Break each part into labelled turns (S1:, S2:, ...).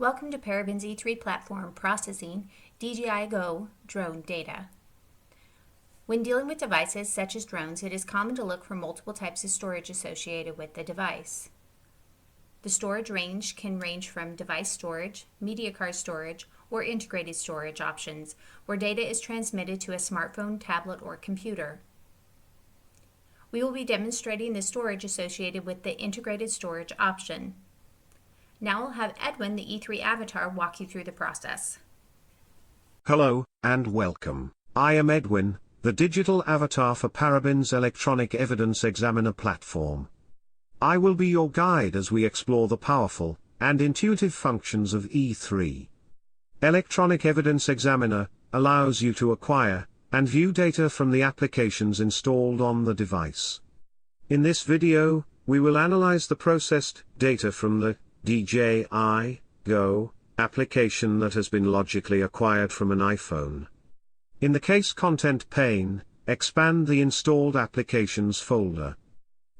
S1: Welcome to Parabin's E3 platform processing DJIGo drone data. When dealing with devices such as drones, it is common to look for multiple types of storage associated with the device. The storage range can range from device storage, media card storage, or integrated storage options, where data is transmitted to a smartphone, tablet, or computer. We will be demonstrating the storage associated with the integrated storage option. Now I'll have Edwin, the E3 avatar, walk you through the process.
S2: Hello, and welcome. I am Edwin, the digital avatar for Parabin's Electronic Evidence Examiner platform. I will be your guide as we explore the powerful and intuitive functions of E3. Electronic Evidence Examiner allows you to acquire and view data from the applications installed on the device. In this video, we will analyze the processed data from the DJIGo application that has been logically acquired from an iPhone. In the Case Content pane, expand the Installed Applications folder.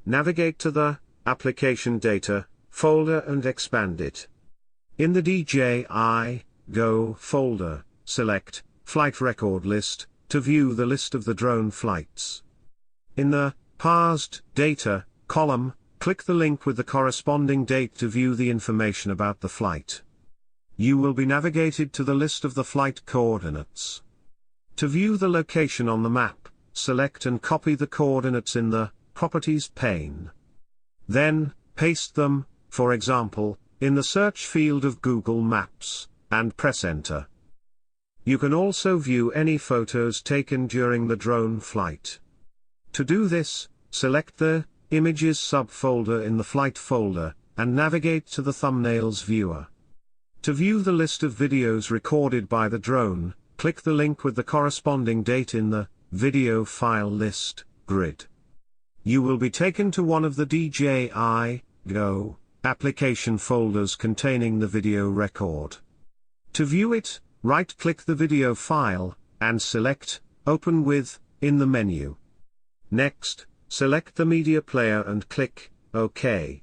S2: Navigate to the Application Data folder and expand it. In the DJIGo folder, select Flight Record List to view the list of the drone flights. In the Parsed Data column, click the link with the corresponding date to view the information about the flight. You will be navigated to the list of the flight coordinates. To view the location on the map, select and copy the coordinates in the Properties pane. Then, paste them, for example, in the search field of Google Maps, and press Enter. You can also view any photos taken during the drone flight. To do this, select the Images subfolder in the Flight folder, and navigate to the Thumbnails viewer. To view the list of videos recorded by the drone, click the link with the corresponding date in the Video File List grid. You will be taken to one of the DJIGo application folders containing the video record. To view it, right-click the video file, and select Open with in the menu. Next, select the media player and click OK.